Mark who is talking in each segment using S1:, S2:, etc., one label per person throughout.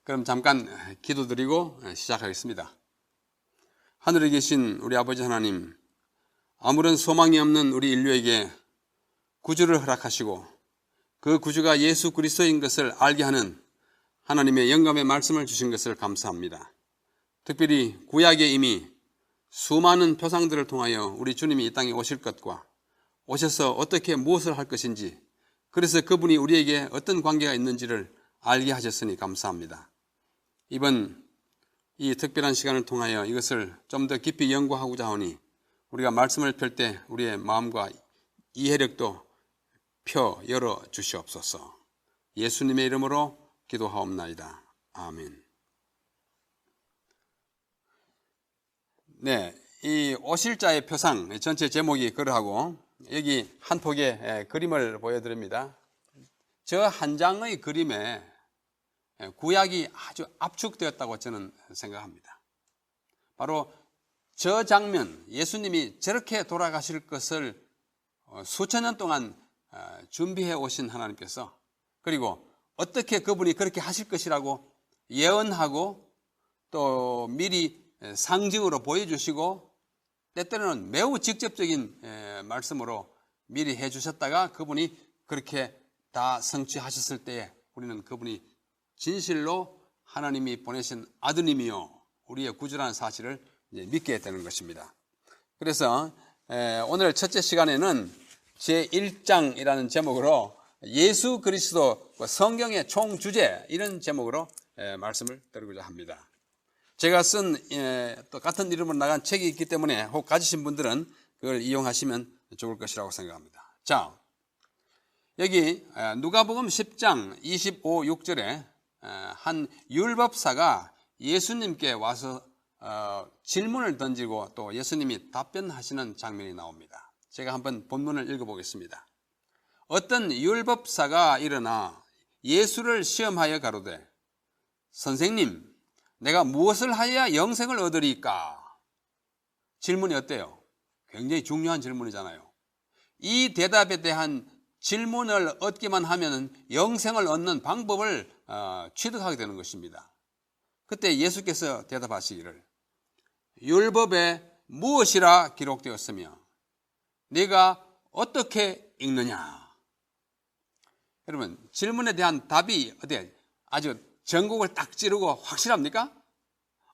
S1: 그럼 잠깐 기도드리고 시작하겠습니다. 하늘에 계신 우리 아버지 하나님, 아무런 소망이 없는 우리 인류에게 구주를 허락하시고 그 구주가 예수 그리스도인 것을 알게 하는 하나님의 영감의 말씀을 주신 것을 감사합니다. 특별히 구약에 이미 수많은 표상들을 통하여 우리 주님이 이 땅에 오실 것과 오셔서 어떻게 무엇을 할 것인지, 그래서 그분이 우리에게 어떤 관계가 있는지를 알게 하셨으니 감사합니다. 이번 이 특별한 시간을 통하여 이것을 좀 더 깊이 연구하고자 하니 우리가 말씀을 펼 때 우리의 마음과 이해력도 펴 열어 주시옵소서. 예수님의 이름으로 기도하옵나이다. 아멘. 네, 이 오실자의 표상 전체 제목이 그러하고 여기 한 폭의 그림을 보여드립니다. 저 한 장의 그림에 구약이 아주 압축되었다고 저는 생각합니다. 바로 저 장면, 예수님이 저렇게 돌아가실 것을 수천 년 동안 준비해 오신 하나님께서, 그리고 어떻게 그분이 그렇게 하실 것이라고 예언하고 또 미리 상징으로 보여주시고 때때로는 매우 직접적인 말씀으로 미리 해주셨다가 그분이 그렇게 다 성취하셨을 때에 우리는 그분이 진실로 하나님이 보내신 아드님이요 우리의 구주라는 사실을 믿게 되는 것입니다. 그래서 오늘 첫째 시간에는 제1장이라는 제목으로 예수 그리스도 성경의 총주제, 이런 제목으로 말씀을 드리고자 합니다. 제가 쓴 또 같은 이름으로 나간 책이 있기 때문에 혹 가지신 분들은 그걸 이용하시면 좋을 것이라고 생각합니다. 자, 여기 누가복음 10장 25, 6절에 한 율법사가 예수님께 와서 질문을 던지고 또 예수님이 답변하시는 장면이 나옵니다. 제가 한번 본문을 읽어보겠습니다. 어떤 율법사가 일어나 예수를 시험하여 가로되, 선생님, 내가 무엇을 하여야 영생을 얻으리까? 질문이 어때요? 굉장히 중요한 질문이잖아요. 이 대답에 대한 질문을 얻기만 하면 영생을 얻는 방법을 취득하게 되는 것입니다. 그때 예수께서 대답하시기를, 율법에 무엇이라 기록되었으며 네가 어떻게 읽느냐? 여러분, 질문에 대한 답이 어때요? 아주 전곡을 딱 찌르고 확실합니까?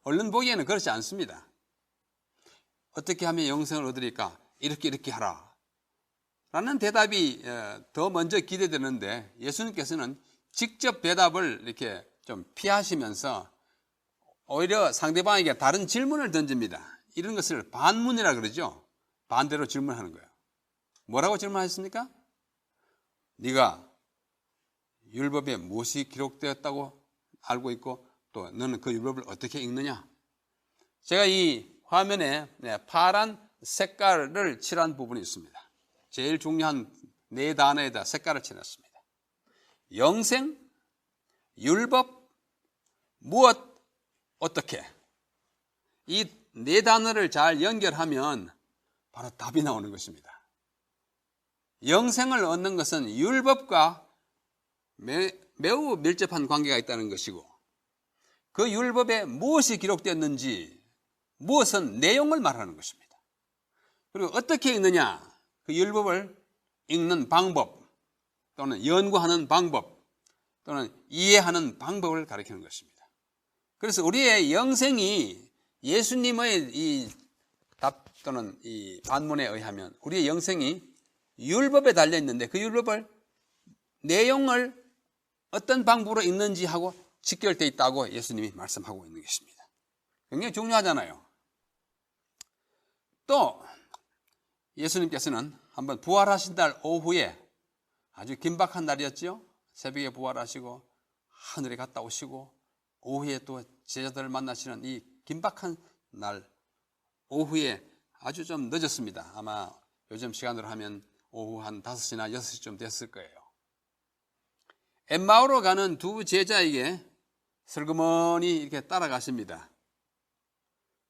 S1: 얼른 보기에는 그렇지 않습니다. 어떻게 하면 영생을 얻으리까? 이렇게 하라 라는 대답이 더 먼저 기대되는데, 예수님께서는 직접 대답을 이렇게 좀 피하시면서 오히려 상대방에게 다른 질문을 던집니다. 이런 것을 반문이라 그러죠. 반대로 질문하는 거예요. 뭐라고 질문하셨습니까? 네가 율법에 무엇이 기록되었다고 알고 있고 또 너는 그 율법을 어떻게 읽느냐? 제가 이 화면에 파란 색깔을 칠한 부분이 있습니다. 제일 중요한 네 단어에다 색깔을 칠했습니다. 영생, 율법, 무엇, 어떻게. 이 네 단어를 잘 연결하면 바로 답이 나오는 것입니다. 영생을 얻는 것은 율법과 매우 밀접한 관계가 있다는 것이고, 그 율법에 무엇이 기록되었는지, 무엇은 내용을 말하는 것입니다. 그리고 어떻게 읽느냐, 그 율법을 읽는 방법 또는 연구하는 방법 또는 이해하는 방법을 가리키는 것입니다. 그래서 우리의 영생이 예수님의 이 답 또는 이 반문에 의하면 우리의 영생이 율법에 달려 있는데, 그 율법을 내용을 어떤 방법으로 읽는지 하고 직결되어 있다고 예수님이 말씀하고 있는 것입니다. 굉장히 중요하잖아요. 또 예수님께서는 한번 부활하신 날 오후에, 아주 긴박한 날이었죠. 새벽에 부활하시고 하늘에 갔다 오시고 오후에 또 제자들을 만나시는 이 긴박한 날 오후에, 아주 좀 늦었습니다. 아마 요즘 시간으로 하면 오후 한 5시나 6시쯤 됐을 거예요. 엠마오로 가는 두 제자에게 슬그머니 이렇게 따라가십니다.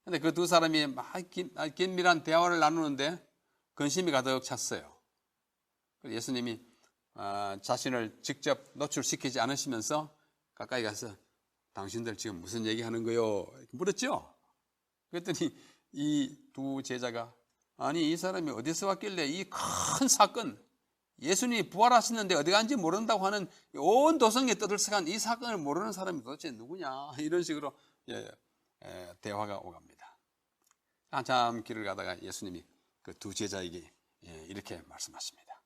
S1: 그런데 그 두 사람이 막 긴밀한 대화를 나누는데 근심이 가득 찼어요. 예수님이 자신을 직접 노출시키지 않으시면서 가까이 가서 당신들 지금 무슨 얘기하는 거요? 물었죠. 그랬더니 이 두 제자가 아니 이 사람이 어디서 왔길래 이 큰 사건, 예수님이 부활하셨는데 어디 간지 모른다고 하는 온 도성에 떠들썩한 이 사건을 모르는 사람이 도대체 누구냐, 이런 식으로 대화가 오갑니다. 한참 길을 가다가 예수님이 그 두 제자에게 이렇게 말씀하십니다.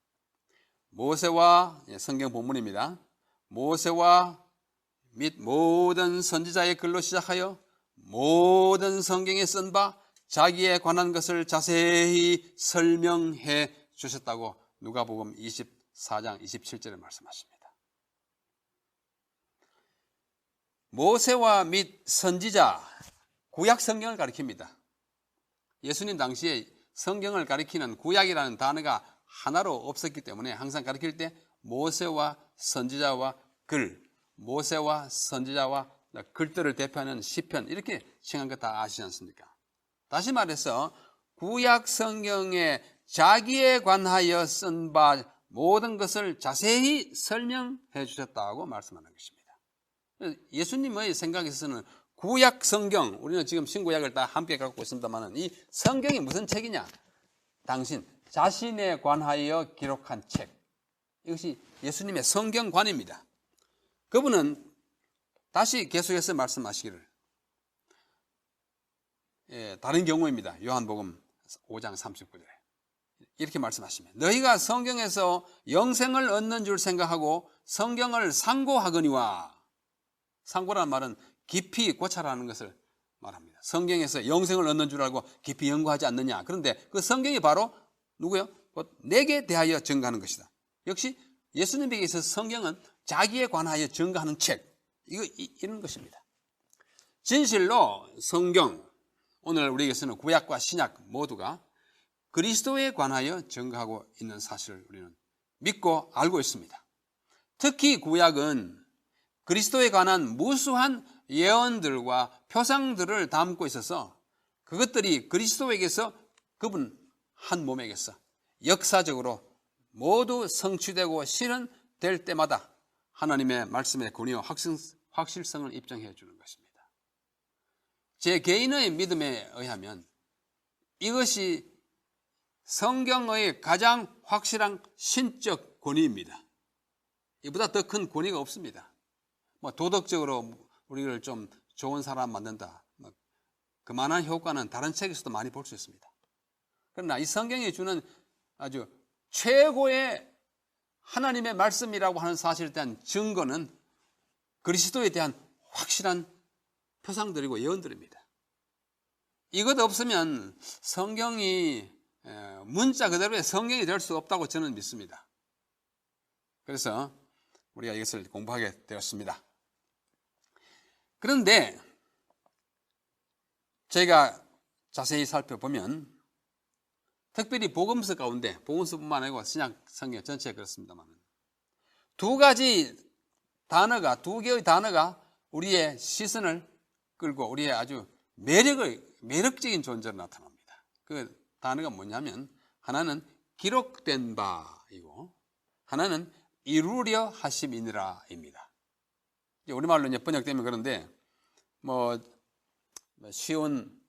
S1: 모세와, 성경 본문입니다. 모세와 및 모든 선지자의 글로 시작하여 모든 성경에 쓴 바 자기에 관한 것을 자세히 설명해 주셨다고 누가복음 24장 27절에 말씀하십니다. 모세와 및 선지자, 구약 성경을 가리킵니다. 예수님 당시에 성경을 가리키는 구약이라는 단어가 하나로 없었기 때문에 항상 가리킬 때 모세와 선지자와 글, 모세와 선지자와 글들을 대표하는 시편, 이렇게 칭한 거 다 아시지 않습니까? 다시 말해서 구약 성경에 자기에 관하여 쓴 바 모든 것을 자세히 설명해 주셨다고 말씀하는 것입니다. 예수님의 생각에서는 구약 성경, 우리는 지금 신구약을 다 함께 갖고 있습니다만 이 성경이 무슨 책이냐? 당신 자신에 관하여 기록한 책. 이것이 예수님의 성경관입니다. 그분은 다시 계속해서 말씀하시기를, 다른 경우입니다. 요한복음 5장 39절에 이렇게 말씀하십니다. 너희가 성경에서 영생을 얻는 줄 생각하고 성경을 상고하거니와, 상고라는 말은 깊이 고찰하는 것을 말합니다. 성경에서 영생을 얻는 줄 알고 깊이 연구하지 않느냐. 그런데 그 성경이 바로 누구요? 곧 내게 대하여 증거하는 것이다. 역시 예수님에게 있어서 성경은 자기에 관하여 증거하는 책, 이런 것입니다. 진실로 성경, 오늘 우리에게서는 구약과 신약 모두가 그리스도에 관하여 증거하고 있는 사실을 우리는 믿고 알고 있습니다. 특히 구약은 그리스도에 관한 무수한 예언들과 표상들을 담고 있어서 그것들이 그리스도에게서, 그분 한 몸에게서 역사적으로 모두 성취되고 실현될 때마다 하나님의 말씀의 권위와 확실성을 입증해 주는 것입니다. 제 개인의 믿음에 의하면 이것이 성경의 가장 확실한 신적 권위입니다. 이보다 더 큰 권위가 없습니다. 도덕적으로 우리를 좀 좋은 사람 만든다, 그만한 효과는 다른 책에서도 많이 볼 수 있습니다. 그러나 이 성경이 주는 아주 최고의 하나님의 말씀이라고 하는 사실에 대한 증거는 그리스도에 대한 확실한 표상들이고 예언들입니다. 이것 없으면 성경이 문자 그대로의 성경이 될 수 없다고 저는 믿습니다. 그래서 우리가 이것을 공부하게 되었습니다. 그런데 저희가 자세히 살펴보면 특별히 복음서 가운데, 복음서뿐만 아니고 신약 성경 전체에 그렇습니다만 두 개의 단어가 우리의 시선을 끌고 우리의 아주 매력적인 존재로 나타납니다. 그 단어가 뭐냐면 하나는 기록된 바이고 하나는 이루려 하심이니라입니다. 우리말로 이제 번역되면 그런데 쉬운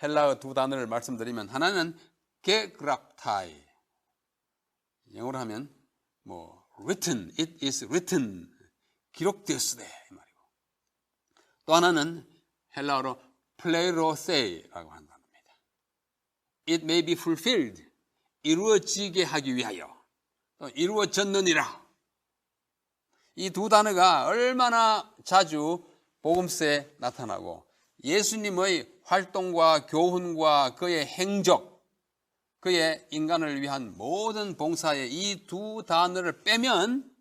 S1: 헬라어 두 단어를 말씀드리면 하나는 게그랍타이, 영어로 하면 written, it is written, 기록되었으되 이 말이고, 또 하나는 헬라어로 플레로세이라고 하는 단어입니다. It may be fulfilled, 이루어지게 하기 위하여, 또 이루어졌느니라. 이 두 단어가 얼마나 자주 복음서에 나타나고 예수님의 활동과 교훈과 그의 행적, 그의 인간을 위한 모든 봉사에 이 두 단어를 빼면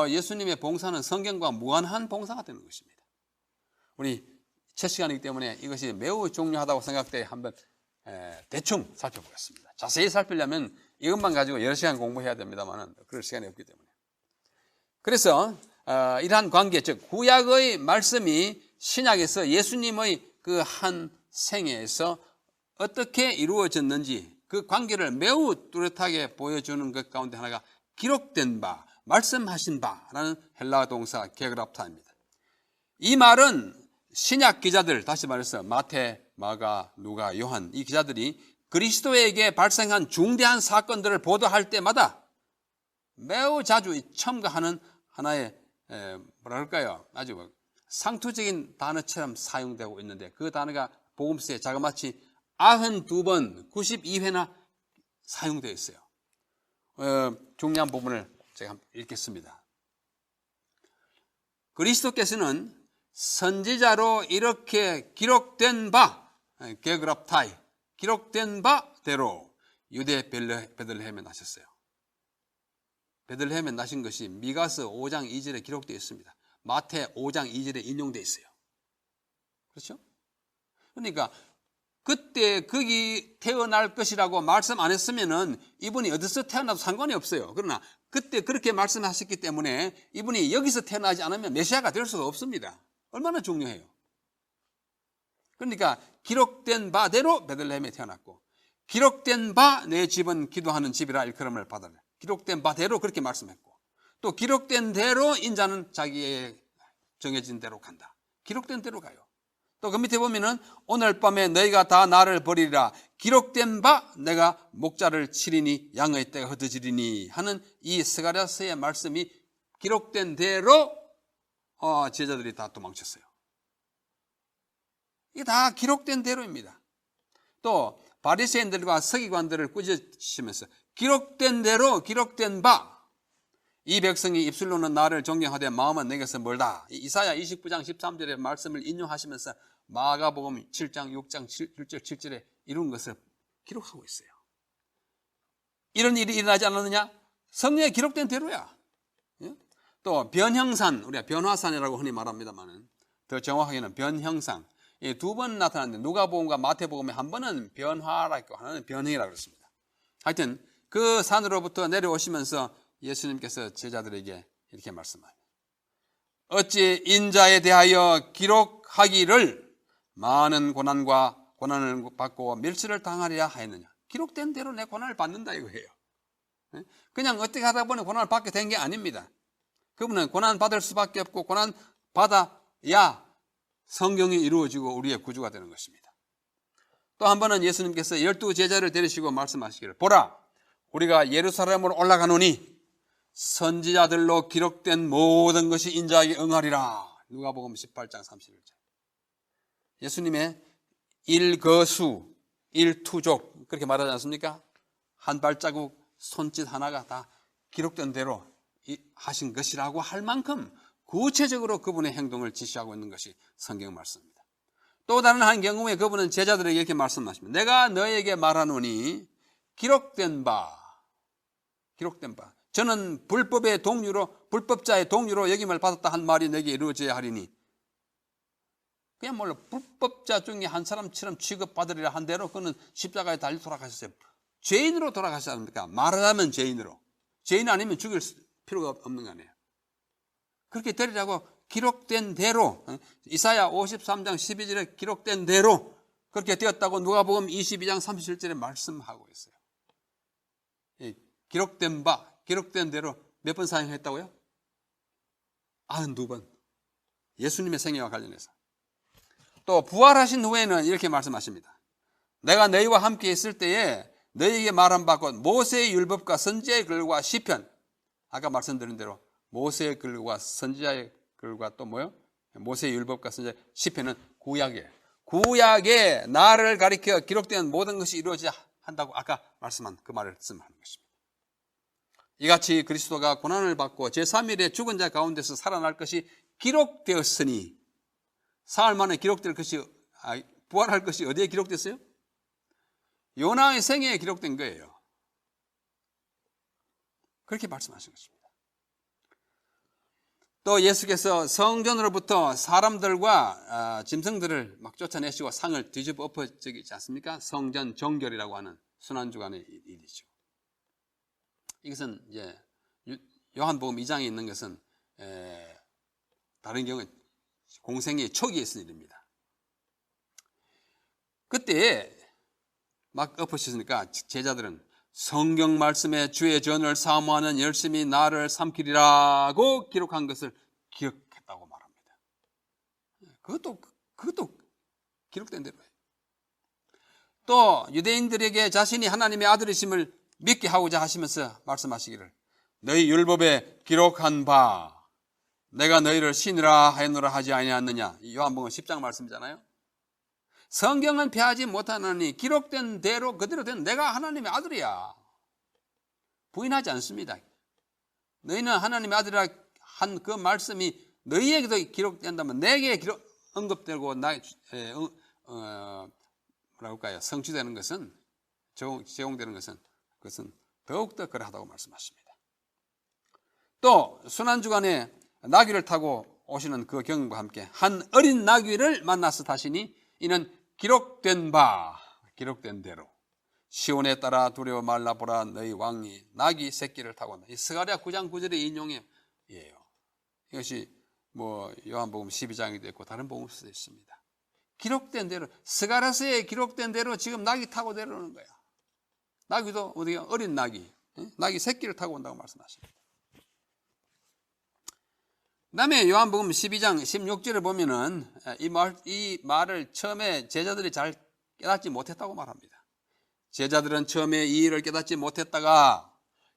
S1: 예수님의 봉사는 성경과 무관한 봉사가 되는 것입니다. 우리 첫 시간이기 때문에 이것이 매우 중요하다고 생각돼 한번 대충 살펴보겠습니다. 자세히 살피려면 이것만 가지고 여러 시간 공부해야 됩니다만 그럴 시간이 없기 때문에. 그래서 이러한 관계, 즉 구약의 말씀이 신약에서 예수님의 그 한 생애에서 어떻게 이루어졌는지 그 관계를 매우 뚜렷하게 보여주는 것 가운데 하나가 기록된 바, 말씀하신 바라는 헬라어 동사 게그랍타입니다. 이 말은 신약 기자들, 다시 말해서 마태, 마가, 누가, 요한 이 기자들이 그리스도에게 발생한 중대한 사건들을 보도할 때마다 매우 자주 첨가하는 하나의 뭐랄까요, 아주 상투적인 단어처럼 사용되고 있는데, 그 단어가 복음서에 자그마치 92번, 92회나 사용되어 있어요. 중요한 부분을 제가 한번 읽겠습니다. 그리스도께서는 선지자로 이렇게 기록된 바, 게그랍타이, 기록된 바대로 유대 베들레헴에 나셨어요. 베들레헴에 나신 것이 미가서 5장 2절에 기록되어 있습니다. 마태 5장 2절에 인용되어 있어요. 그렇죠? 그러니까 그때 거기 태어날 것이라고 말씀 안 했으면은 이분이 어디서 태어나도 상관이 없어요. 그러나 그때 그렇게 말씀하셨기 때문에 이분이 여기서 태어나지 않으면 메시아가 될 수가 없습니다. 얼마나 중요해요. 그러니까 기록된 바대로 베들레헴에 태어났고, 기록된 바 내 집은 기도하는 집이라 일컬음을 받아라. 기록된 바대로 그렇게 말씀했고, 또 기록된 대로 인자는 자기의 정해진 대로 간다. 기록된 대로 가요. 또 그 밑에 보면은 오늘 밤에 너희가 다 나를 버리리라. 기록된 바 내가 목자를 치리니 양의 떼가 흩어지리니 하는 이 스가랴서의 말씀이 기록된 대로 제자들이 다 도망쳤어요. 이게 다 기록된 대로입니다. 또 바리새인들과 서기관들을 꾸짖으시면서 기록된 대로 기록된 바 이 백성이 입술로는 나를 존경하되 마음은 내게서 멀다. 이사야 29장 13절의 말씀을 인용하시면서 마가복음 7장 6장 1절 7절에 이룬 것을 기록하고 있어요. 이런 일이 일어나지 않았느냐? 성경에 기록된 대로야. 또 변형산, 우리가 변화산이라고 흔히 말합니다만 더 정확하게는 변형상, 두 번 나타났는데 누가복음과 마태복음에 한 번은 변화라고 하는 변형이라고 그랬습니다. 하여튼 그 산으로부터 내려오시면서 예수님께서 제자들에게 이렇게 말씀합니다. 어찌 인자에 대하여 기록하기를 많은 고난을 받고 멸시를 당하리라 하였느냐. 기록된 대로 내 고난을 받는다 이거예요. 그냥 어떻게 하다 보니 고난을 받게 된 게 아닙니다. 그분은 고난 받을 수밖에 없고 고난 받아야 성경이 이루어지고 우리의 구주가 되는 것입니다. 또 한 번은 예수님께서 12 제자를 데리시고 말씀하시기를, 보라, 우리가 예루살렘으로 올라가노니 선지자들로 기록된 모든 것이 인자에게 응하리라. 누가복음 18장 31절. 예수님의 일거수, 일투족 그렇게 말하지 않습니까? 한 발자국 손짓 하나가 다 기록된 대로 하신 것이라고 할 만큼 구체적으로 그분의 행동을 지시하고 있는 것이 성경 말씀입니다. 또 다른 한 경우에 그분은 제자들에게 이렇게 말씀하십니다. 내가 너에게 말하노니 기록된 바, 저는 불법자의 동류로 여김을 받았다 한 말이 내게 이루어져야 하리니, 그야말로 불법자 중에 한 사람처럼 취급받으리라 한 대로 그는 십자가에 달려 돌아가셨어요. 죄인으로 돌아가시지 않습니까? 말하자면 죄인으로. 죄인 아니면 죽일 필요가 없는 거 아니에요. 그렇게 되리라고 기록된 대로, 이사야 53장 12절에 기록된 대로 그렇게 되었다고 누가복음 22장 37절에 말씀하고 있어요. 기록된 바, 기록된 대로 몇 번 사용했다고요? 92번. 예수님의 생애와 관련해서. 또 부활하신 후에는 이렇게 말씀하십니다. 내가 너희와 함께 있을 때에 너희에게 말한 바 곧 모세의 율법과 선지자의 글과 시편, 아까 말씀드린 대로 모세의 글과 선지자의 글과 또 뭐요? 모세의 율법과 선지자의 시편은 구약이에요. 구약에 나를 가리켜 기록된 모든 것이 이루어져야 한다고 아까 말씀한 그 말을 말씀하는 것입니다. 이같이 그리스도가 고난을 받고 제3일에 죽은 자 가운데서 살아날 것이 기록되었으니, 사흘 만에 기록될 것이, 부활할 것이 어디에 기록됐어요? 요나의 생애에 기록된 거예요. 그렇게 말씀하신 것입니다. 또 예수께서 성전으로부터 사람들과 짐승들을 막 쫓아내시고 상을 뒤집어 엎어지지 않습니까? 성전 정결이라고 하는 순환주간의 일이죠. 이것은 이제 요한복음 2장에 있는 것은 다른 경우에 공생의 초기에 있은 일입니다. 그때 막 엎어지니까 제자들은 성경 말씀에 주의 전을 사모하는 열심히 나를 삼키리라고 기록한 것을 기억했다고 말합니다. 그것도 기록된 대로예요. 또 유대인들에게 자신이 하나님의 아들이심을 믿게 하고자 하시면서 말씀하시기를 너희 율법에 기록한 바 내가 너희를 신이라 하였노라 하지 아니하느냐. 요한복음 10장 말씀이잖아요. 성경은 폐하지 못하느니 기록된 대로 그대로 된 내가 하나님의 아들이야. 부인하지 않습니다. 너희는 하나님의 아들이라 한 그 말씀이 너희에게도 기록된다면 내게 언급되고 뭐랄까요? 성취되는 것은 제공되는 것은 그것은 더욱더 그러하다고 말씀하십니다. 또 순환주간에 나귀를 타고 오시는 그 경험과 함께 한 어린 나귀를 만나서 다시니 이는 기록된 대로 시온에 따라 두려워 말라 보라 너희 왕이 나귀 새끼를 타고 온다. 이 스가랴 9장 9절의 인용이에요. 이것이 뭐 요한복음 12장에도 있고 다른 복음서도 있습니다. 기록된 대로 스가랴서에 기록된 대로 지금 나귀 타고 내려오는 거야. 나귀도 어디가 어린 나귀 새끼를 타고 온다고 말씀하십니다. 그다음에 요한복음 12장 16절에 보면은 이 말을 처음에 제자들이 잘 깨닫지 못했다고 말합니다. 제자들은 처음에 이 일을 깨닫지 못했다가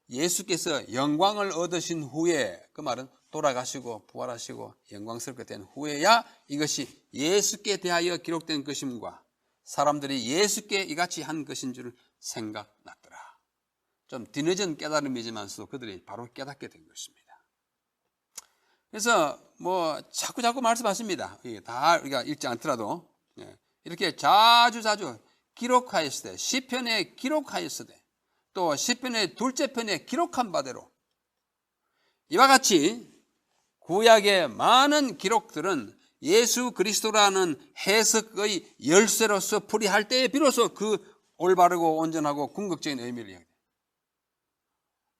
S1: 예수께서 영광을 얻으신 후에, 그 말은 돌아가시고 부활하시고 영광스럽게 된 후에야 이것이 예수께 대하여 기록된 것임과 사람들이 예수께 이같이 한 것인 줄 생각났더라. 좀 뒤늦은 깨달음이지만서도 그들이 바로 깨닫게 된 것입니다. 그래서 뭐 자꾸 말씀하십니다. 다 우리가 읽지 않더라도 이렇게 자주 기록하였으되 시편에 기록하였으되 또 시편의 둘째 편에 기록한 바대로 이와 같이 구약의 많은 기록들은 예수 그리스도라는 해석의 열쇠로서 풀이할 때에 비로소 그 올바르고 온전하고 궁극적인 의미를 이야기해요.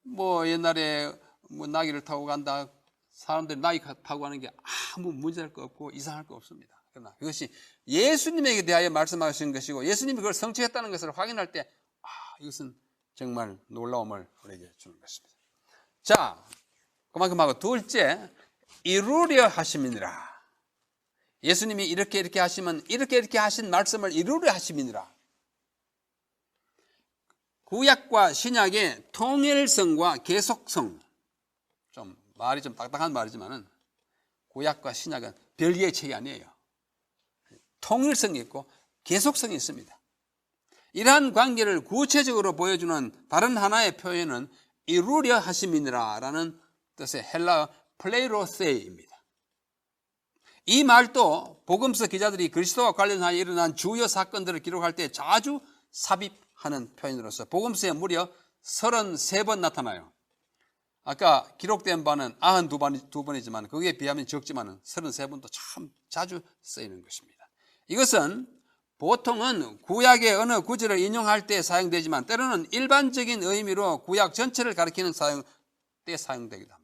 S1: 뭐 옛날에 뭐 나귀를 타고 간다. 사람들이 나귀 타고 가는 게 아무 문제할 거 없고 이상할 거 없습니다. 그러나 이것이 예수님에게 대하여 말씀하신 것이고 예수님이 그걸 성취했다는 것을 확인할 때 이것은 정말 놀라움을 우리에게 주는 것입니다. 자, 그만큼 하고 둘째, 이루려 하심이니라. 예수님이 이렇게 하시면 이렇게 하신 말씀을 이루려 하심이니라. 구약과 신약의 통일성과 계속성, 말이 좀 딱딱한 말이지만은 구약과 신약은 별개의 책이 아니에요. 통일성이 있고 계속성이 있습니다. 이러한 관계를 구체적으로 보여주는 다른 하나의 표현은 이루려 하심이니라라는 뜻의 헬라어 플레이로세이입니다. 이 말도 복음서 기자들이 그리스도와 관련하여 일어난 주요 사건들을 기록할 때 자주 삽입하는 표현으로서 복음서에 무려 33번 나타나요. 아까 기록된 바는 92번이지만 거기에 비하면 적지만 33번도 참 자주 쓰이는 것입니다. 이것은 보통은 구약의 어느 구절을 인용할 때 사용되지만 때로는 일반적인 의미로 구약 전체를 가리키는 때 사용되기도 합니다.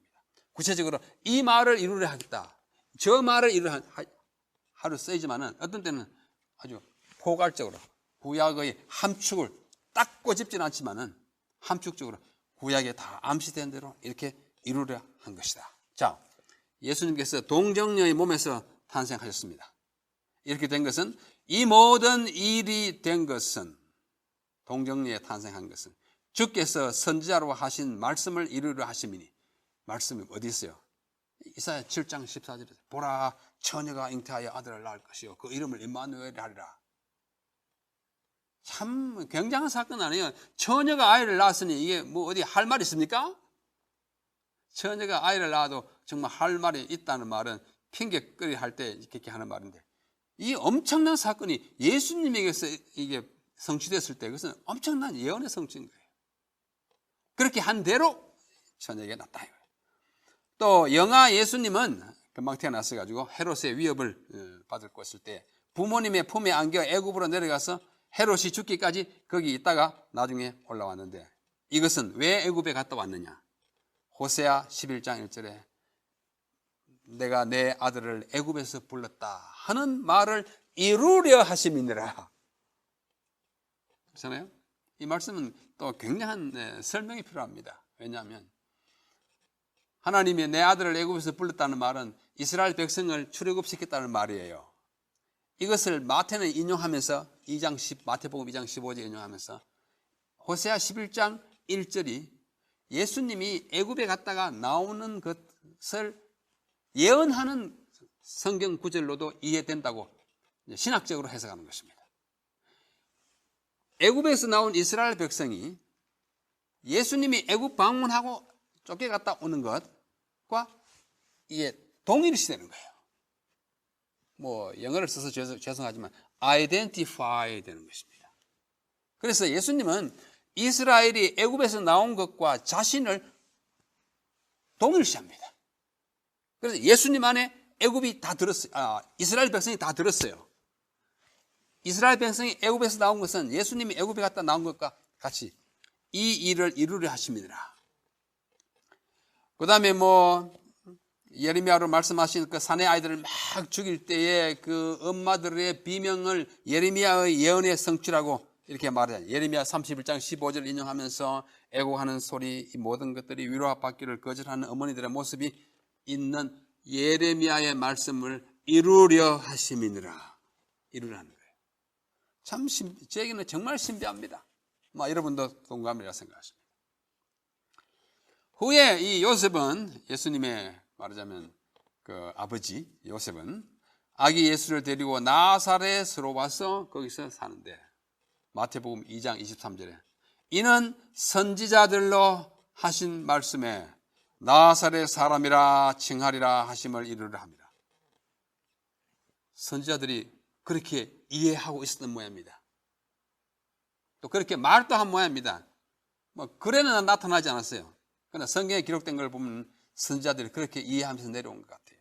S1: 구체적으로 이 말을 이루려 하겠다, 저 말을 이루려 하려 쓰이지만 어떤 때는 아주 포괄적으로 구약의 함축을 딱 꼬집지는 않지만 함축적으로 구약에 다 암시된 대로 이렇게 이루려 한 것이다. 자, 예수님께서 동정녀의 몸에서 탄생하셨습니다. 이렇게 된 것은 이 모든 일이 된 것은 동정녀에 탄생한 것은 주께서 선지자로 하신 말씀을 이루려 하심이니 말씀이 어디 있어요? 이사야 7장 14절에 보라 처녀가 잉태하여 아들을 낳을 것이요 그 이름을 임마누엘이라 하리라. 참 굉장한 사건 아니에요. 처녀가 아이를 낳았으니 이게 뭐 어디 할 말이 있습니까? 처녀가 아이를 낳아도 정말 할 말이 있다는 말은 핑계거리 할 때 이렇게 하는 말인데 이 엄청난 사건이 예수님에게서 이게 성취됐을 때 그것은 엄청난 예언의 성취인 거예요. 그렇게 한 대로 처녀에게 나타나요. 또 영아 예수님은 금방 태어났어가지고 헤롯의 위협을 받을 것일 때 부모님의 품에 안겨 애굽으로 내려가서 헤롯이 죽기까지 거기 있다가 나중에 올라왔는데 이것은 왜 애굽에 갔다 왔느냐? 호세아 11장 1절에 내가 내 아들을 애굽에서 불렀다 하는 말을 이루려 하심이니라. 그렇잖아요? 이 말씀은 또 굉장한 설명이 필요합니다. 왜냐하면 하나님이 내 아들을 애굽에서 불렀다는 말은 이스라엘 백성을 출애굽시켰다는 말이에요. 이것을 마태는 인용하면서 마태복음 2장 15절 인용하면서 호세아 11장 1절이 예수님이 애굽에 갔다가 나오는 것을 예언하는 성경 구절로도 이해된다고 신학적으로 해석하는 것입니다. 애굽에서 나온 이스라엘 백성이 예수님이 애굽 방문하고 쫓겨갔다 오는 것과 이게 동일시되는 거예요. 뭐 영어를 써서 죄송하지만 identify 되는 것입니다. 그래서 예수님은 이스라엘이 애굽에서 나온 것과 자신을 동일시합니다. 그래서 예수님 안에 애굽이 다 들었어요. 이스라엘 백성이 다 들었어요. 이스라엘 백성이 애굽에서 나온 것은 예수님이 애굽에 갔다 나온 것과 같이 이 일을 이루려 하십니다. 그 다음에 예레미야로 말씀하신 그 사내 아이들을 막 죽일 때에 그 엄마들의 비명을 예레미야의 예언의 성취라고 이렇게 말하잖아요. 예레미야 31장 15절 인용하면서 애곡하는 소리, 이 모든 것들이 위로받기를 거절하는 어머니들의 모습이 있는 예레미야의 말씀을 이루려 하심이니라. 이루라는 거예요. 참 저에게는 정말 신비합니다. 여러분도 동감이라 생각하십니다. 후에 이 요셉은 예수님의 말하자면 그 아버지 요셉은 아기 예수를 데리고 나사렛으로 와서 거기서 사는데 마태복음 2장 23절에 이는 선지자들로 하신 말씀에 나사렛 사람이라 칭하리라 하심을 이루려 합니다. 선지자들이 그렇게 이해하고 있었던 모양입니다. 또 그렇게 말도 한 모양입니다. 글에는 나타나지 않았어요. 그러나 성경에 기록된 걸 보면 선지자들이 그렇게 이해하면서 내려온 것 같아요.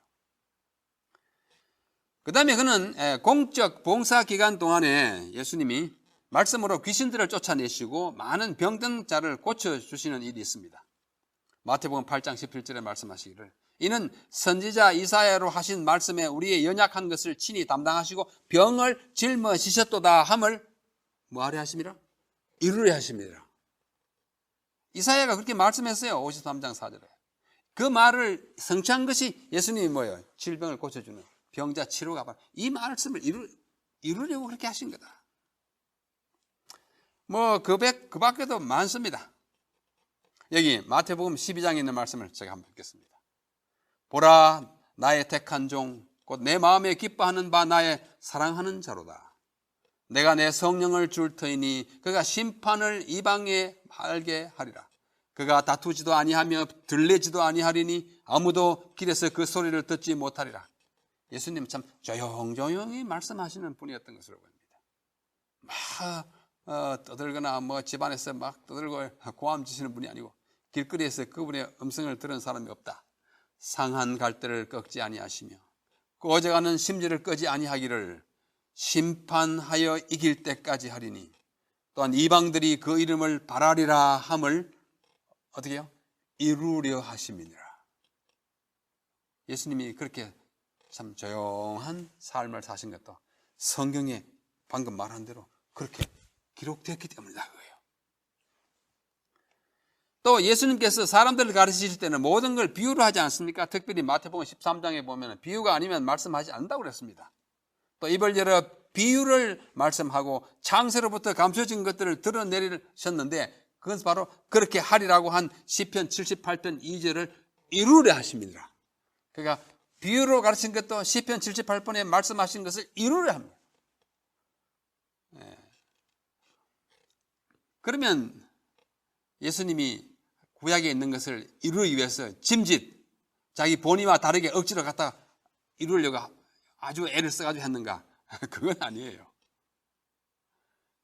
S1: 그 다음에 그는 공적 봉사 기간 동안에 예수님이 말씀으로 귀신들을 쫓아내시고 많은 병든 자를 고쳐주시는 일이 있습니다. 마태복음 8장 17절에 말씀하시기를 이는 선지자 이사야로 하신 말씀에 우리의 연약한 것을 친히 담당하시고 병을 짊어지셨도다 함을 뭐하려 하심이라? 이루려 하심이라. 이사야가 그렇게 말씀했어요. 53장 4절에. 그 말을 성취한 것이 예수님이 뭐예요? 질병을 고쳐주는 병자 치료가 바로 이 말씀을 이루려고 그렇게 하신 거다. 그 밖에도 많습니다. 여기 마태복음 12장에 있는 말씀을 제가 한번 읽겠습니다. 보라 나의 택한 종 곧 내 마음에 기뻐하는 바 나의 사랑하는 자로다. 내가 내 성령을 줄 터이니 그가 심판을 이방에 알게 하리라. 그가 다투지도 아니하며 들레지도 아니하리니 아무도 길에서 그 소리를 듣지 못하리라. 예수님은 참 조용조용히 말씀하시는 분이었던 것으로 보입니다. 막 떠들거나 집안에서 막 떠들고 고함지시는 분이 아니고 길거리에서 그분의 음성을 들은 사람이 없다. 상한 갈대를 꺾지 아니하시며 꺼져가는 심지를 끄지 아니하기를 심판하여 이길 때까지 하리니 또한 이방들이 그 이름을 바라리라 함을 어떻게 해요? 이루려 하심이니라. 예수님이 그렇게 참 조용한 삶을 사신 것도 성경에 방금 말한 대로 그렇게 기록되었기 때문이다 그거예요. 또 예수님께서 사람들을 가르치실 때는 모든 걸 비유로 하지 않습니까? 특별히 마태복음 13장에 보면 비유가 아니면 말씀하지 않는다고 그랬습니다. 또 입을 열어 비유를 말씀하고 창세로부터 감춰진 것들을 드러내리셨는데 그것은 바로 그렇게 하리라고 한 시편 78편 2절을 이루려 하십니다. 그러니까 비유로 가르친 것도 시편 78편에 말씀하신 것을 이루려 합니다. 그러면 예수님이 구약에 있는 것을 이루기 위해서 짐짓 자기 본의와 다르게 억지로 갖다 이루려고 아주 애를 써가지고 했는가? 그건 아니에요.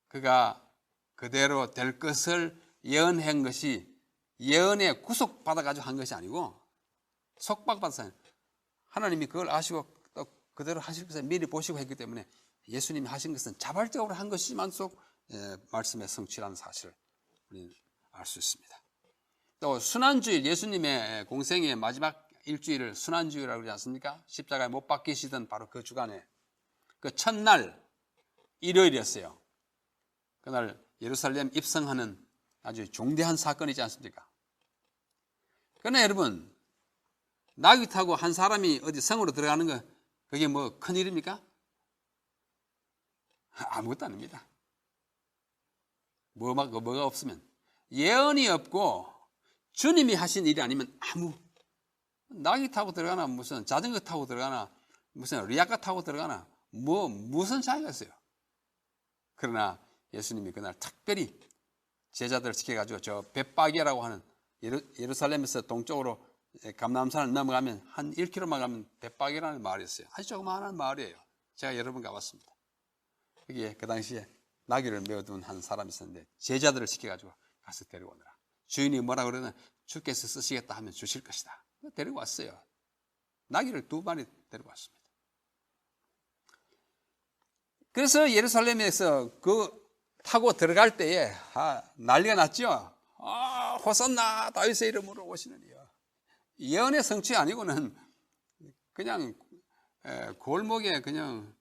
S1: 그가 그대로 될 것을 예언한 것이 예언에 구속받아가지고 한 것이 아니고 속박받아서 하나님이 그걸 아시고 또 그대로 하실 것을 미리 보시고 했기 때문에 예수님이 하신 것은 자발적으로 한 것이만속 말씀의 성취라는 사실을 우리는 알 수 있습니다. 또 순환주일, 예수님의 공생의 마지막 일주일을 순환주일이라고 그러지 않습니까? 십자가에 못 박히시던 바로 그 주간에 그 첫날 일요일이었어요. 그날 예루살렘 입성하는 아주 중대한 사건이지 않습니까? 그러나 여러분, 나귀 타고 한 사람이 어디 성으로 들어가는 거 그게 뭐 큰일입니까? 아무것도 아닙니다. 뭐가 없으면, 예언이 없고 주님이 하신 일이 아니면 낙이 타고 들어가나, 무슨 자전거 타고 들어가나, 무슨 리아카 타고 들어가나, 무슨 차이가 있어요. 그러나 예수님이 그날 특별히 제자들을 시켜가지고 저 벳바게라고 하는, 예루살렘에서 동쪽으로 감람산을 넘어가면 한 1km만 가면 벳바게라는 마을이 있어요. 아주 조그마한 마을이에요. 제가 여러 번 가봤습니다. 거기에 그 당시에 나귀를 메어둔 한 사람이 있었는데, 제자들을 시켜가지고 가서 데려오느라, 주인이 뭐라 그러면 주께서 쓰시겠다 하면 주실 것이다. 데리고 왔어요. 나귀를 2마리 데리고 왔습니다. 그래서 예루살렘에서 타고 들어갈 때에 난리가 났죠. 호산나 다윗의 이름으로 오시느니요. 예언의 성취 아니고는 그냥 골목에 그냥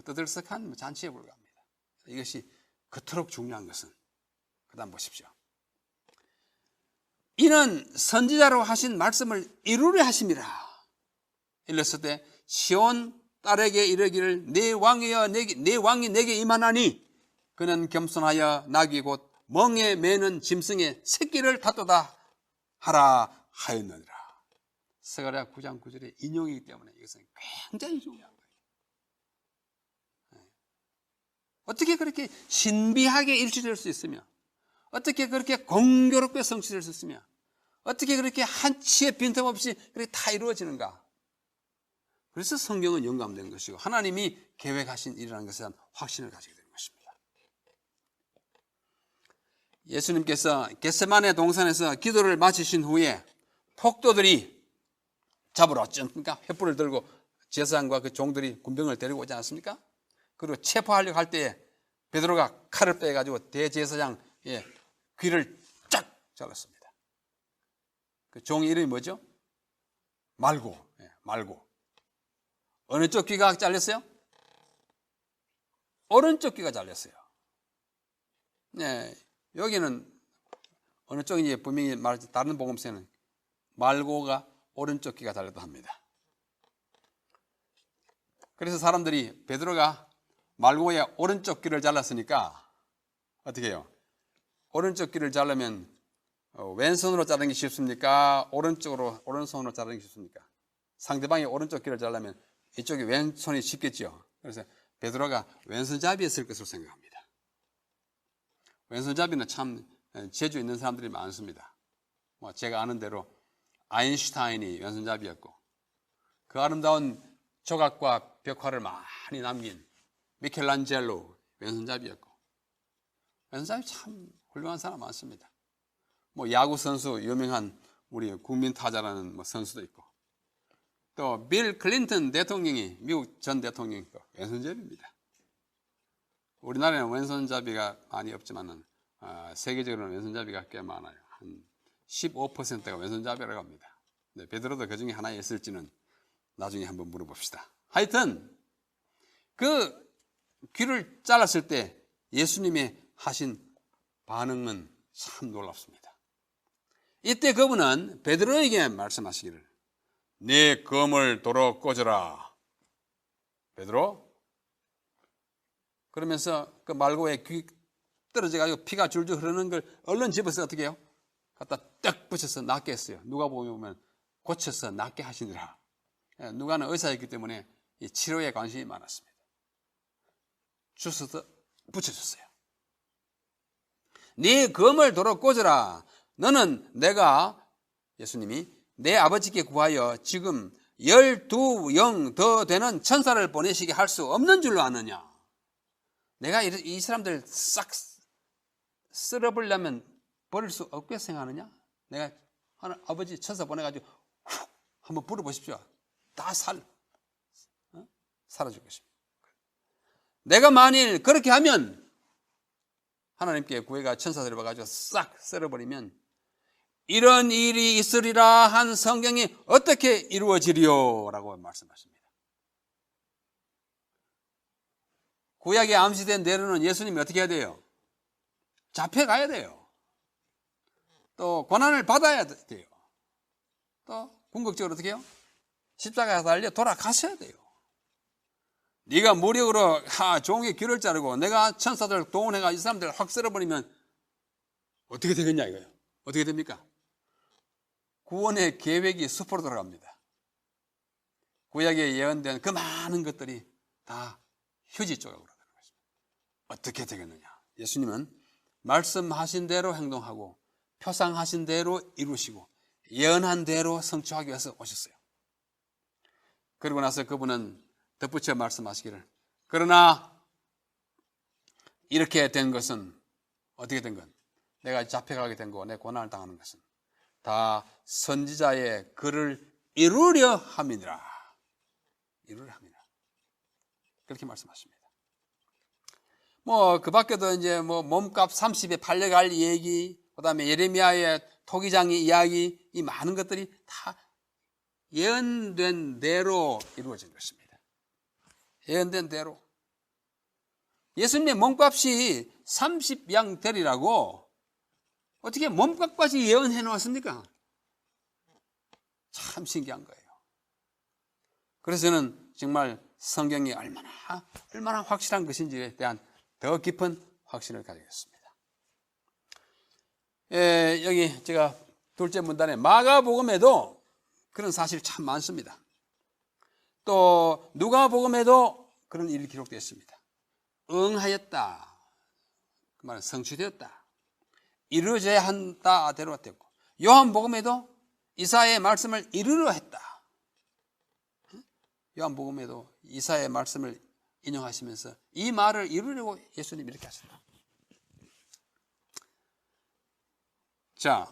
S1: 떠들썩한 잔치에 불과합니다. 이것이 그토록 중요한 것은, 그다음 보십시오. 이는 선지자로 하신 말씀을 이루려 하심이라. 일렀을 때 시온 딸에게 이르기를 내 왕이 내게 임하나니 그는 겸손하여 나귀 곧 멍에 매는 짐승의 새끼를 다투다 하라 하였느니라. 스가랴 9장 9절의 인용이기 때문에 이것은 굉장히 중요한 거예요. 어떻게 그렇게 신비하게 일치될 수 있으며, 어떻게 그렇게 공교롭게 성취될 수 있으며, 어떻게 그렇게 한치의 빈틈없이 그렇게 다 이루어지는가? 그래서 성경은 영감된 것이고 하나님이 계획하신 일이라는 것에 대한 확신을 가지게 되는 것입니다. 예수님께서 겟세마네 동산에서 기도를 마치신 후에 폭도들이 잡으러 왔지 않습니까? 횃불을 들고 제사장과 그 종들이 군병을 데리고 오지 않았습니까? 그리고 체포하려고 할 때에 베드로가 칼을 빼가지고 대제사장의 귀를 쫙 잘랐습니다. 그 종의 이름이 뭐죠? 말고. 어느 쪽 귀가 잘렸어요? 오른쪽 귀가 잘렸어요. 네, 여기는 어느 쪽인지 분명히 말하지, 다른 복음서에는 말고가 오른쪽 귀가 잘렸다 합니다. 그래서 사람들이 베드로가 말고의 오른쪽 귀를 잘랐으니까 어떻게 해요? 오른쪽 귀를 자르면 왼손으로 자르는 게 쉽습니까? 오른손으로 자르는 게 쉽습니까? 상대방이 오른쪽 귀를 자르면 이쪽이 왼손이 쉽겠죠. 그래서 베드로가 왼손잡이였을 것으로 생각합니다. 왼손잡이는 참 재주 있는 사람들이 많습니다. 제가 아는 대로 아인슈타인이 왼손잡이였고, 그 아름다운 조각과 벽화를 많이 남긴 미켈란젤로 왼손잡이였고, 왼손잡이 참 훌륭한 사람 많습니다. 야구 선수 유명한 우리 국민 타자라는 선수도 있고, 또 빌 클린턴 대통령이, 미국 전 대통령이 왼손잡이입니다. 우리나라에는 왼손잡이가 많이 없지만은 세계적으로는 왼손잡이가 꽤 많아요. 한 15%가 왼손잡이라고 합니다. 네, 베드로도 그 중에 하나였을지는 나중에 한번 물어봅시다. 하여튼 그 귀를 잘랐을 때 예수님의 하신 반응은 참 놀랍습니다. 이때 그분은 베드로에게 말씀하시기를 네 검을 도로 꽂으라. 베드로? 그러면서 그 말고의 귀 떨어져가지고 피가 줄줄 흐르는 걸 얼른 집어서 어떻게 해요? 갖다 딱 붙여서 낫게 했어요. 누가 보면 고쳐서 낫게 하시느라. 누가는 의사였기 때문에 이 치료에 관심이 많았습니다. 주워서 붙여줬어요. 네 검을 도로 꽂으라. 너는 예수님이 내 아버지께 구하여 지금 12영 더 되는 천사를 보내시게 할 수 없는 줄로 아느냐? 내가 이 사람들 싹 쓸어버리려면 버릴 수 없게 생각하느냐? 내가 아버지 천사 보내가지고 한번 불어보십시오. 다 사라질 것입니다. 내가 만일 그렇게 하면 하나님께 구해가 천사들을 봐가지고 싹 쓸어버리면 이런 일이 있으리라 한 성경이 어떻게 이루어지리요? 라고 말씀하십니다. 구약에 암시된 대로는 예수님이 어떻게 해야 돼요? 잡혀가야 돼요. 또 고난을 받아야 돼요. 또 궁극적으로 어떻게 해요? 십자가에 달려 돌아가셔야 돼요. 네가 무력으로 종의 귀를 자르고 내가 천사들 동원해가 이 사람들 확 쓸어버리면 어떻게 되겠냐 이거예요. 어떻게 됩니까? 구원의 계획이 수포로 돌아갑니다. 구약에 예언된 그 많은 것들이 다 휴지 조각으로 되는 것입니다. 어떻게 되겠느냐? 예수님은 말씀하신 대로 행동하고 표상하신 대로 이루시고 예언한 대로 성취하기 위해서 오셨어요. 그러고 나서 그분은 덧붙여 말씀하시기를, 그러나 이렇게 된 것은, 어떻게 된 건, 내가 잡혀가게 된 거, 내 고난을 당하는 것은 다 선지자의 글을 이루려 함이니라. 이루려 함이니라. 그렇게 말씀하십니다. 그 밖에도 이제 몸값 30에 팔려갈 얘기, 그 다음에 예레미야의 토기장의 이야기, 이 많은 것들이 다 예언된 대로 이루어진 것입니다. 예언된 대로. 예수님의 몸값이 30양 되리라고 어떻게 몸값까지 예언해 놓았습니까? 참 신기한 거예요. 그래서 저는 정말 성경이 얼마나 확실한 것인지에 대한 더 깊은 확신을 가지겠습니다. 여기 제가 둘째 문단에 마가복음에도 그런 사실이 참 많습니다. 또 누가복음에도 그런 일이 기록되어 있습니다. 응하였다. 그 말은 성취되었다. 이루어져야 한다 대로 됐고, 요한복음에도 이사야의 말씀을 이루려 했다. 요한복음에도 이사야의 말씀을 인용하시면서 이 말을 이루려고 예수님이 이렇게 하셨다. 자,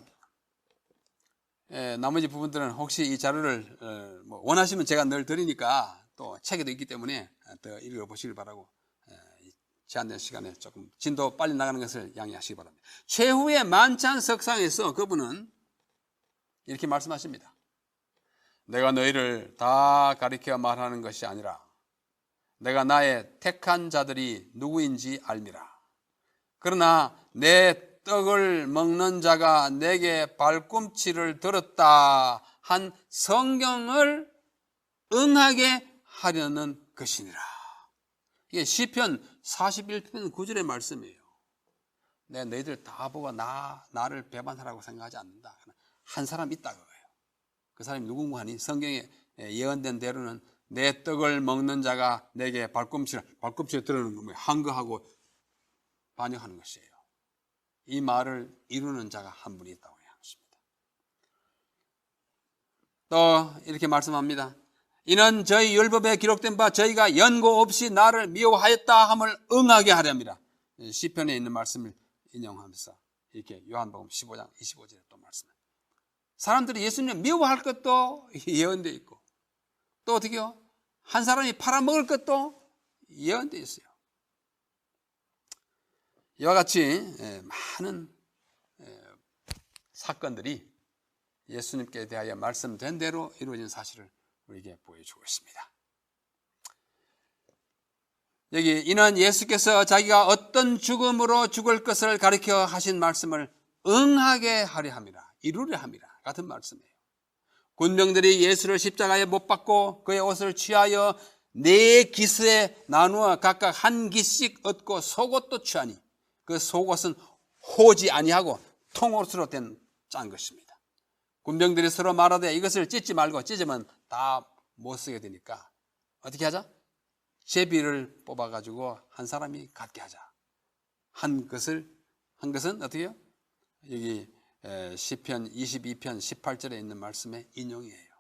S1: 나머지 부분들은 혹시 이 자료를 원하시면 제가 늘 드리니까 또 책에도 있기 때문에 더 읽어보시길 바라고, 제한된 시간에 조금 진도 빨리 나가는 것을 양해하시기 바랍니다. 최후의 만찬석상에서 그분은 이렇게 말씀하십니다. 내가 너희를 다 가리켜 말하는 것이 아니라 내가 나의 택한 자들이 누구인지 알미라. 그러나 내 떡을 먹는 자가 내게 발꿈치를 들었다 한 성경을 응하게 하려는 것이니라. 이게 시편 41편 9절의 말씀이에요. 내가 너희들 다 보고 나를 배반하라고 생각하지 않는다. 한 사람 있다 그거예요. 그 사람이 누군가 하니 성경에 예언된 대로는 내 떡을 먹는 자가 내게 발꿈치를 들어는 거예요. 한거하고 반역하는 것이에요. 이 말을 이루는 자가 한 분이 있다고 하십니다. 또 이렇게 말씀합니다. 이는 저희 율법에 기록된 바 저희가 연고 없이 나를 미워하였다 함을 응하게 하렵니다. 시편에 있는 말씀을 인용하면서 이렇게 요한복음 15장 25절에 또 말씀합니다. 사람들이 예수님을 미워할 것도 예언되어 있고, 또 어떻게요? 한 사람이 팔아먹을 것도 예언되어 있어요. 이와 같이 많은 사건들이 예수님께 대하여 말씀된 대로 이루어진 사실을 우리에게 보여주고 있습니다. 여기 이는 예수께서 자기가 어떤 죽음으로 죽을 것을 가리켜 하신 말씀을 응하게 하려 함이라, 이루려 함이라 같은 말씀이에요. 군병들이 예수를 십자가에 못 박고 그의 옷을 취하여 4기스에 나누어 각각 한 기씩 얻고 속옷도 취하니 그 속옷은 호지 아니하고 통옷으로 짠 것입니다. 군병들이 서로 말하되 이것을 찢지 말고 찢으면 다 못 쓰게 되니까 어떻게 하자? 제비를 뽑아가지고 한 사람이 갖게 하자. 한 것은 어떻게 해요? 여기 시편 22편 18절에 있는 말씀의 인용이에요.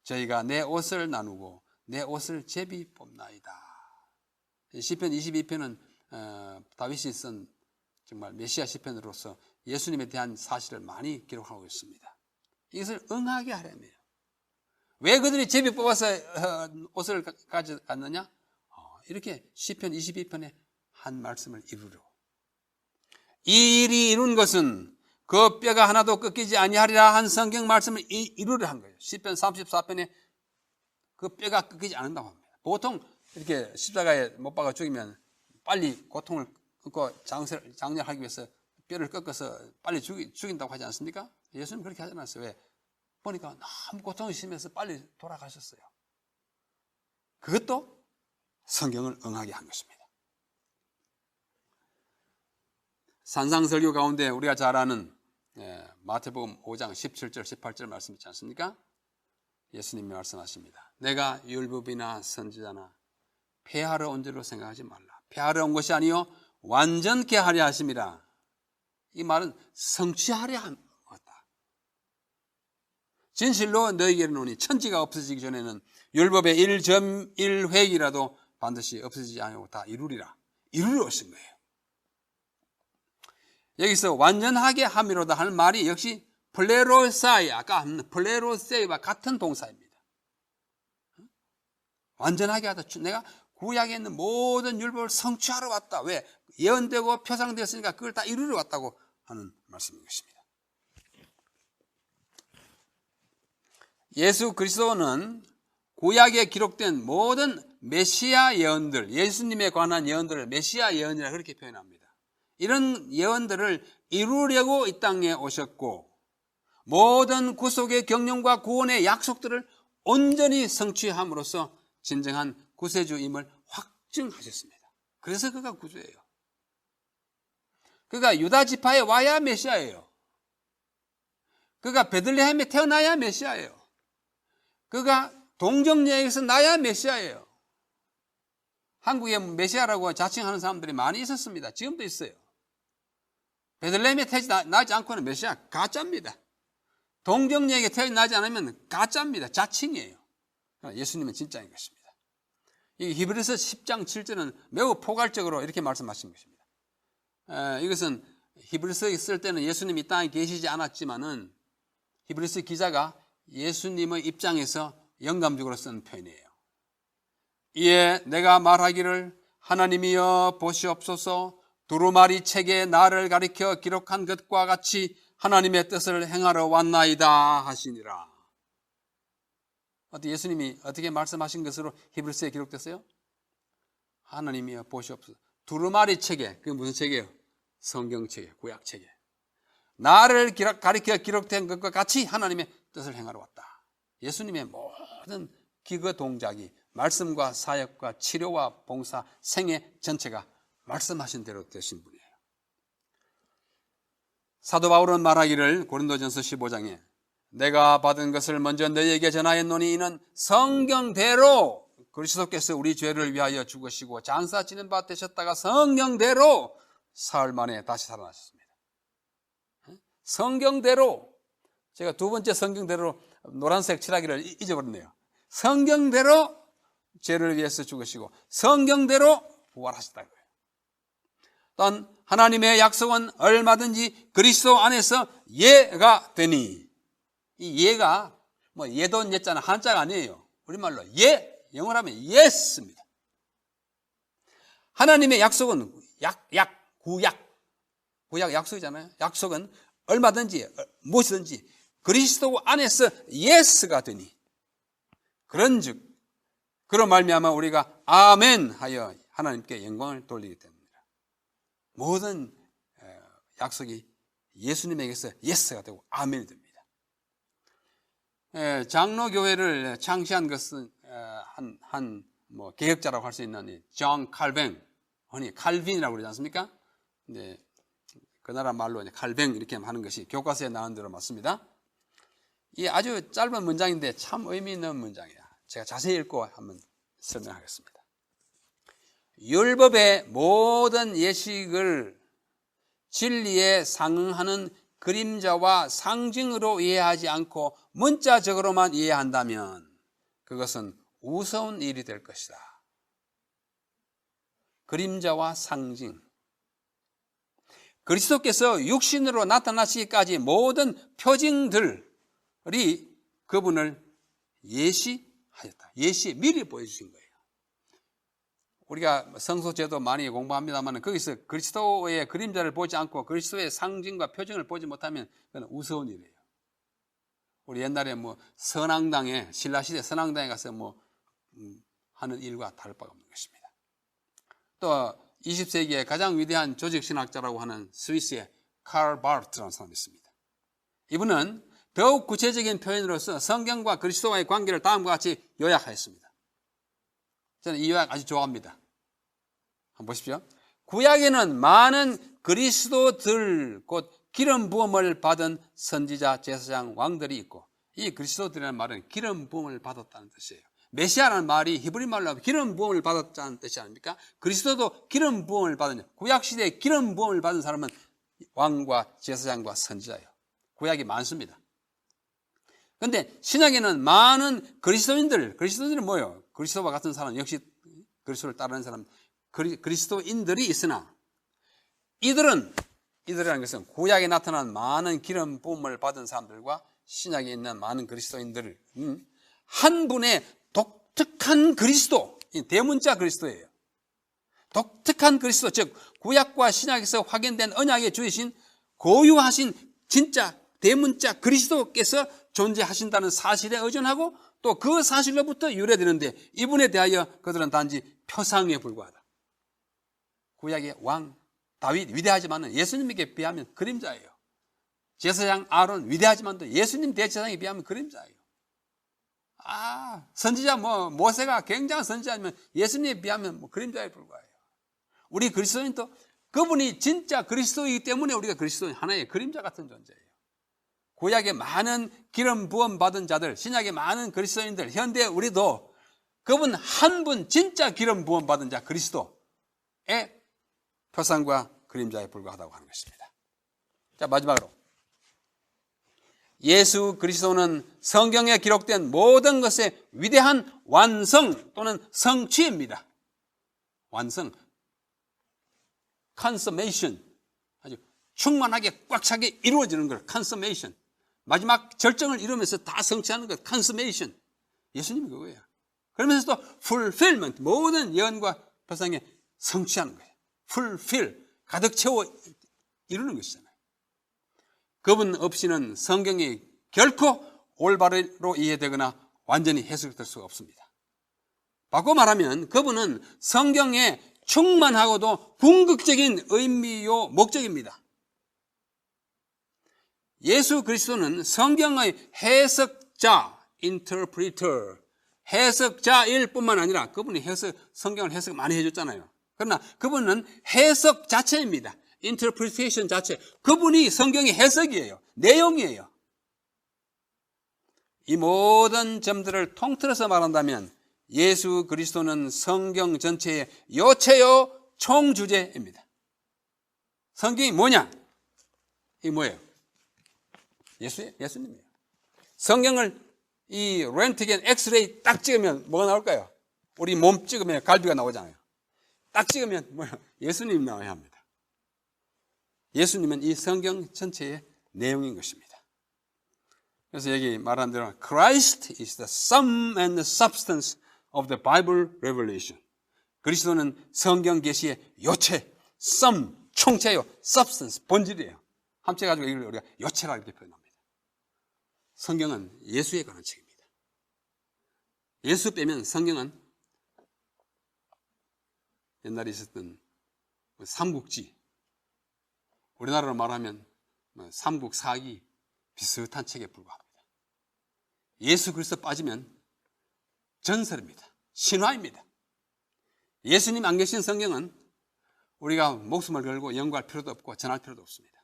S1: 저희가 내 옷을 나누고 내 옷을 제비 뽑나이다. 시편 22편은 다윗이 쓴 정말 메시아 시편으로서 예수님에 대한 사실을 많이 기록하고 있습니다. 이것을 응하게 하려면 왜 그들이 제비 뽑아서 옷을 가져갔느냐? 이렇게 시편 22편에 한 말씀을 이루려고. 이 일이 이룬 것은 그 뼈가 하나도 꺾이지 아니하리라 한 성경 말씀을 이루려 한 거예요. 시편 34편에 그 뼈가 꺾이지 않는다고 합니다. 보통 이렇게 십자가에 못 박아 죽이면 빨리 고통을 끊고 장렬하기 위해서 뼈를 꺾어서 빨리 죽인다고 하지 않습니까? 예수님 그렇게 하지 않았어요. 왜? 보니까 너무 고통이 심해서 빨리 돌아가셨어요. 그것도 성경을 응하게 한 것입니다. 산상설교 가운데 우리가 잘 아는 마태복음 5장 17절 18절 말씀 있지 않습니까? 예수님이 말씀하십니다. 내가 율법이나 선지자나 폐하러 온 줄로 생각하지 말라. 폐하러 온 것이 아니요 완전케 하려 하심이라. 이 말은 성취하려 한 것다. 진실로 너희에게 이르노니 천지가 없어지기 전에는 율법의 1.1획이라도 반드시 없어지지 아니하고 다 이루리라. 이루려 오신 거예요. 여기서 완전하게 함이로다 하는 말이 역시 플레로사이, 아까 한 플레로세이와 같은 동사입니다. 완전하게 하다. 내가 구약에 있는 모든 율법을 성취하러 왔다. 왜? 예언되고 표상되었으니까 그걸 다 이루러 왔다고 하는 말씀인 것입니다. 예수 그리스도는 구약에 기록된 모든 메시아 예언들, 예수님에 관한 예언들을 메시아 예언이라 그렇게 표현합니다. 이런 예언들을 이루려고 이 땅에 오셨고 모든 구속의 경륜과 구원의 약속들을 온전히 성취함으로써 진정한 구세주임을 확증하셨습니다. 그래서 그가 구주예요. 그가 유다 지파에 와야 메시아예요. 그가 베들레헴에 태어나야 메시아예요. 그가 동정녀에게서 나야 메시아예요. 한국에 메시아라고 자칭하는 사람들이 많이 있었습니다. 지금도 있어요. 베들레헴에 태어나지 않고는 메시아 가짜입니다. 동정녀에게 태어나지 않으면 가짜입니다. 자칭이에요. 예수님은 진짜인 것입니다. 이 히브리서 10장 7절은 매우 포괄적으로 이렇게 말씀하신 것입니다. 이것은 히브리서에 쓸 때는 예수님이 이 땅에 계시지 않았지만은 히브리서 기자가 예수님의 입장에서 영감적으로 쓴 표현이에요. 이에 내가 말하기를 하나님이여 보시옵소서 두루마리 책에 나를 가리켜 기록한 것과 같이 하나님의 뜻을 행하러 왔나이다 하시니라. 예수님이 어떻게 말씀하신 것으로 히브리서에 기록됐어요? 하나님이여 보시옵소서. 두루마리 책에, 그게 무슨 책이에요? 성경책에, 구약책에. 나를 가리켜 기록된 것과 같이 하나님의 뜻을 행하러 왔다. 예수님의 모든 기거 동작이 말씀과 사역과 치료와 봉사, 생애 전체가 말씀하신 대로 되신 분이에요. 사도 바울은 말하기를 고린도전서 15장에 내가 받은 것을 먼저 너희에게 전하였노니 이는 성경대로 그리스도께서 우리 죄를 위하여 죽으시고 장사 지는 바 되셨다가 성경대로 사흘 만에 다시 살아나셨습니다. 성경대로, 제가 두 번째 성경대로 노란색 칠하기를 잊어버렸네요. 성경대로 죄를 위해서 죽으시고 성경대로 부활하셨다는 거예요. 또한 하나님의 약속은 얼마든지 그리스도 안에서 예가 되니, 이 예가 뭐 예돈 예자는 한자가 아니에요. 우리말로 예, 영어로 하면 예스입니다. 하나님의 약속은 구약 약속이잖아요. 약속은 얼마든지 무엇이든지 그리스도 안에서 예스가 되니, 그런즉 그로 말미암아 우리가 아멘 하여 하나님께 영광을 돌리기 때문입니다. 모든 약속이 예수님에게서 예스가 되고 아멘이 됩니다. 장로교회를 창시한 것은 한 개혁자라고 할 수 있는 존 칼뱅, 흔히 칼빈이라고 그러지 않습니까? 근데 그 나라 말로 칼뱅 이렇게 하는 것이 교과서에 나온 대로 맞습니다. 이 아주 짧은 문장인데 참 의미 있는 문장이에요. 제가 자세히 읽고 한번 설명하겠습니다. 율법의 모든 예식을 진리에 상응하는 그림자와 상징으로 이해하지 않고 문자적으로만 이해한다면 그것은 우스운 일이 될 것이다. 그림자와 상징. 그리스도께서 육신으로 나타나시기까지 모든 표징들이 그분을 예시하였다. 미리 보여주신 거예요. 우리가 성소제도 많이 공부합니다만 거기서 그리스도의 그림자를 보지 않고 그리스도의 상징과 표징을 보지 못하면 그건 우스운 일이에요. 우리 옛날에 선앙당에, 신라시대 선앙당에 가서 하는 일과 다를 바가 없는 것입니다. 또 20세기의 가장 위대한 조직신학자라고 하는 스위스의 칼 바르트라는 사람이 있습니다. 이분은 더욱 구체적인 표현으로서 성경과 그리스도와의 관계를 다음과 같이 요약하였습니다. 저는 이 요약 아주 좋아합니다. 한번 보십시오. 구약에는 많은 그리스도들, 곧 기름 부음을 받은 선지자, 제사장, 왕들이 있고, 이 그리스도들이라는 말은 기름 부음을 받았다는 뜻이에요. 메시아라는 말이 히브리 말로 하면 기름 부음을 받았다는 뜻이 아닙니까? 그리스도도 기름 부음을 받은, 구약 시대에 기름 부음을 받은 사람은 왕과 제사장과 선지자예요. 구약이 많습니다. 그런데 신약에는 많은 그리스도인들은 뭐예요? 그리스도와 같은 사람, 역시 그리스도를 따르는 사람, 그리스도인들이 있으나 이들이라는 것은 구약에 나타난 많은 기름 부음을 받은 사람들과 신약에 있는 많은 그리스도인들을 한 분의 독특한 그리스도, 대문자 그리스도예요. 독특한 그리스도, 즉 구약과 신약에서 확인된 언약에 주이신 고유하신 진짜 대문자 그리스도께서 존재하신다는 사실에 의존하고 또 그 사실로부터 유래되는데, 이분에 대하여 그들은 단지 표상에 불과하다. 구약의 왕 다윗 위대하지만 예수님에게 비하면 그림자예요. 제사장 아론 위대하지만도 예수님 대제사장에 비하면 그림자예요. 선지자 모세가 굉장한 선지자면 예수님에 비하면 그림자에 불과해요. 우리 그리스도인도 그분이 진짜 그리스도이기 때문에 우리가 그리스도인, 하나의 그림자 같은 존재예요. 구약의 많은 기름 부음 받은 자들, 신약의 많은 그리스도인들, 현대 우리도 그분 한 분 진짜 기름 부음 받은 자 그리스도의 표상과 그림자에 불과하다고 하는 것입니다. 자, 마지막으로 예수 그리스도는 성경에 기록된 모든 것의 위대한 완성 또는 성취입니다. 완성, consummation, 아주 충만하게 꽉 차게 이루어지는 걸 consummation, 마지막 절정을 이루면서 다 성취하는 것 consummation, 예수님이 그거예요. 그러면서 또 fulfillment, 모든 예언과 표상에 성취하는 거예요. fulfill, 가득 채워 이루는 것이잖아요. 그분 없이는 성경이 결코 올바로 이해되거나 완전히 해석될 수가 없습니다. 바꿔 말하면 그분은 성경의 충만하고도 궁극적인 의미요 목적입니다. 예수 그리스도는 성경의 해석자, interpreter, 해석자일 뿐만 아니라 그분이 성경을 해석 많이 해줬잖아요. 그러나 그분은 해석 자체입니다. interpretation 자체. 그분이 성경의 해석이에요. 내용이에요. 이 모든 점들을 통틀어서 말한다면 예수 그리스도는 성경 전체의 요체요 총주제입니다. 성경이 뭐냐? 이게 뭐예요? 예수님이에요. 성경을 이 렌트겐 엑스레이 딱 찍으면 뭐가 나올까요? 우리 몸 찍으면 갈비가 나오잖아요. 딱 찍으면 예수님이 나와야 합니다. 예수님은 이 성경 전체의 내용인 것입니다. 그래서 여기 말한 대로 Christ is the sum and the substance of the Bible revelation. 그리스도는 성경 계시의 요체, sum, 총체요, substance, 본질이에요. 합쳐가지고 이걸 우리가 요체라 이렇게 표현합니다. 성경은 예수에 관한 책입니다. 예수 빼면 성경은 옛날에 있었던 삼국지, 우리나라로 말하면 삼국사기 비슷한 책에 불과합니다. 예수 그리스도 빠지면 전설입니다. 신화입니다. 예수님 안 계신 성경은 우리가 목숨을 걸고 연구할 필요도 없고 전할 필요도 없습니다.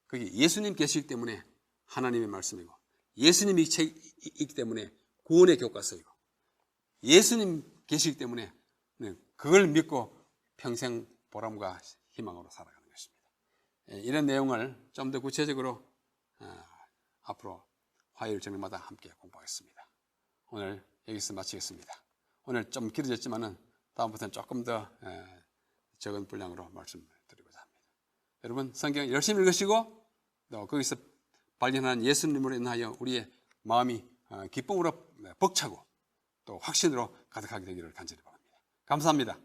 S1: 그게 예수님 계시기 때문에 하나님의 말씀이고, 예수님이 있기 때문에 구원의 교과서이고, 예수님 계시기 때문에 그걸 믿고 평생 보람과 희망으로 살아가는 것입니다. 이런 내용을 좀 더 구체적으로 앞으로 화요일 저녁마다 함께 공부하겠습니다. 오늘 여기서 마치겠습니다. 오늘 좀 길어졌지만은 다음부터는 조금 더 적은 분량으로 말씀드리고자 합니다. 여러분 성경 열심히 읽으시고 또 거기서 발견한 예수님으로 인하여 우리의 마음이 기쁨으로 벅차고 또 확신으로 가득하게 되기를 간절히 바랍니다. 감사합니다.